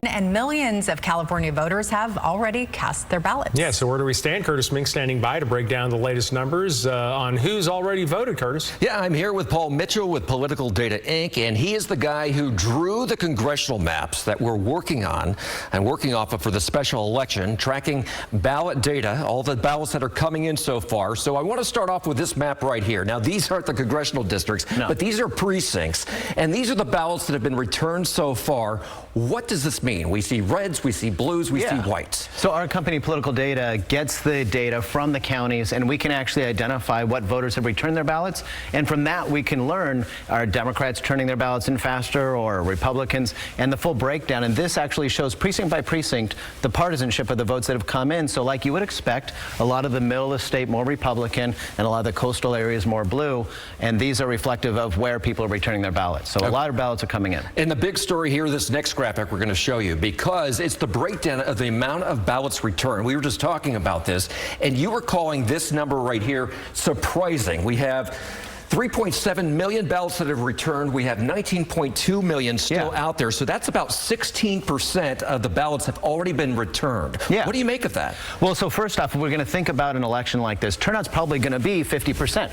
And millions of California voters have already cast their ballots. Yeah, so where do we stand? Curtis Mink standing by to break down the latest numbers on who's already voted, Curtis. Yeah, I'm here with Paul Mitchell with Political Data Inc., and he is the guy who drew the congressional maps that we're working on and working off of for the special election, tracking ballot data, all the ballots that are coming in so far. So I want to start off with this map right here. Now, these aren't the congressional districts, but these are precincts, and these are the ballots that have been returned so far. What does this mean? We see reds, we see blues, we see whites. So our company, Political Data, gets the data from the counties, and we can actually identify what voters have returned their ballots. And from that, we can learn, are Democrats turning their ballots in faster or Republicans, and the full breakdown. And this actually shows precinct by precinct the partisanship of the votes that have come in. So like you would expect, a lot of the middle of the state more Republican and a lot of the coastal areas more blue. And these are reflective of where people are returning their ballots. So a lot of ballots are coming in. And the big story here, this next graphic we're going to show you, because it's the breakdown of the amount of ballots returned. We were just talking about this, and you were calling this number right here surprising. We have 3.7 million ballots that have returned. We have 19.2 million still out there. So that's about 16% of the ballots have already been returned. What do you make of that? Well, so first off, if we're going to think about an election like this, turnout's probably going to be 50%.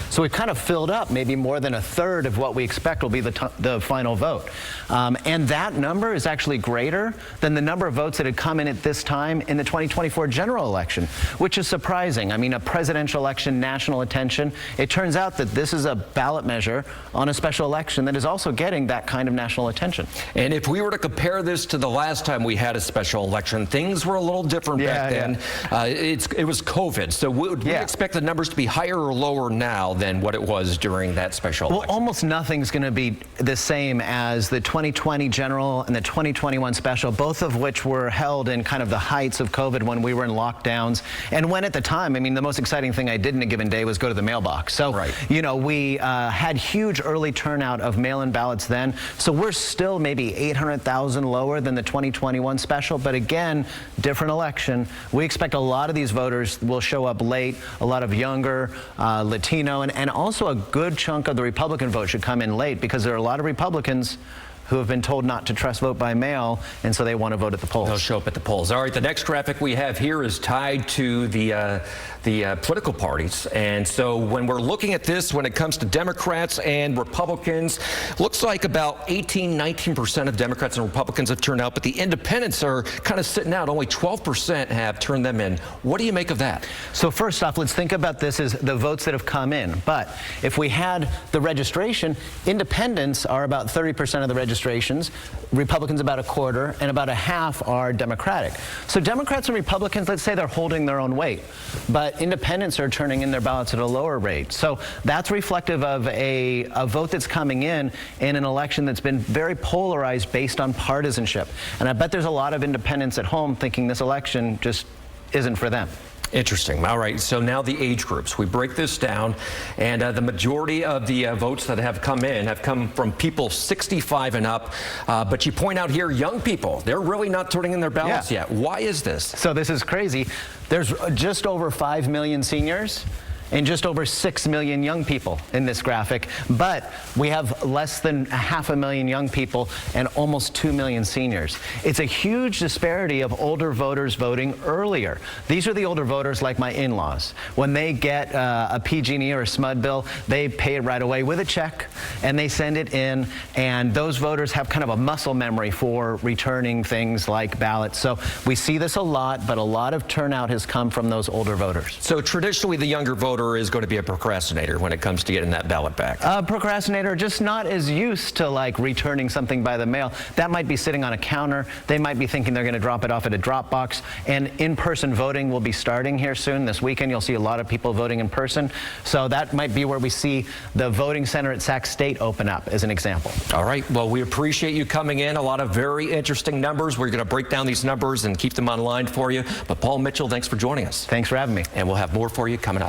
So we've kind of filled up maybe more than a third of what we expect will be the final vote. And that number is actually greater than the number of votes that had come in at this time in the 2024 general election, which is surprising. I mean, a presidential election, national attention. It turns out that this is a ballot measure on a special election that is also getting that kind of national attention. And if we were to compare this to the last time we had a special election, things were a little different back then. It was COVID. So would we expect the numbers to be higher or lower now than what it was during that special election? Well, almost nothing's going to be the same as the 2020 general and the 2021 special, both of which were held in kind of the heights of COVID when we were in lockdowns. And when at the time, I mean, the most exciting thing I did in a given day was go to the mailbox. So, you know, we had huge early turnout of mail-in ballots then. So we're still maybe 800,000 lower than the 2021 special. But again, different election. We expect a lot of these voters will show up late, a lot of younger, Latino, and also a good chunk of the Republican vote should come in late, because there are a lot of Republicans who have been told not to trust vote by mail, and so they want to vote at the polls. They'll show up at the polls. All right, the next graphic we have here is tied to the political parties. And so when we're looking at this, when it comes to Democrats and Republicans, looks like about 19% of Democrats and Republicans have turned out, but the independents are kind of sitting out. Only 12% have turned them in. What do you make of that? So first off, let's think about this as the votes that have come in. But if we had the registration, independents are about 30% of the registrations, Republicans about a quarter, and about a half are Democratic. So Democrats and Republicans, let's say they're holding their own weight, but independents are turning in their ballots at a lower rate. So that's reflective of a vote that's coming in an election that's been very polarized based on partisanship. And I bet there's a lot of independents at home thinking this election just isn't for them. Interesting. All right. So now the age groups. We break this down, and the majority of the votes that have come in have come from people 65 and up. But you point out here, young people, they're really not turning in their ballots yet. Why is this? So this is crazy. There's just over 5 million seniors and just over 6 million young people in this graphic, but we have less than 500,000 young people and almost 2 million seniors. It's a huge disparity of older voters voting earlier. These are the older voters like my in-laws. When they get a PG&E or a SMUD bill, they pay it right away with a check, and they send it in, and those voters have kind of a muscle memory for returning things like ballots. So we see this a lot, but a lot of turnout has come from those older voters. So traditionally, the younger voter is going to be a procrastinator when it comes to getting that ballot back. Procrastinator, just not as used to like returning something by the mail. That might be sitting on a counter. They might be thinking they're going to drop it off at a drop box. And in-person voting will be starting here soon. This weekend, you'll see a lot of people voting in person. So that might be where we see the voting center at Sac State open up as an example. All right. Well, we appreciate you coming in. A lot of very interesting numbers. We're going to break down these numbers and keep them online for you. But Paul Mitchell, thanks for joining us. Thanks for having me. And we'll have more for you coming up.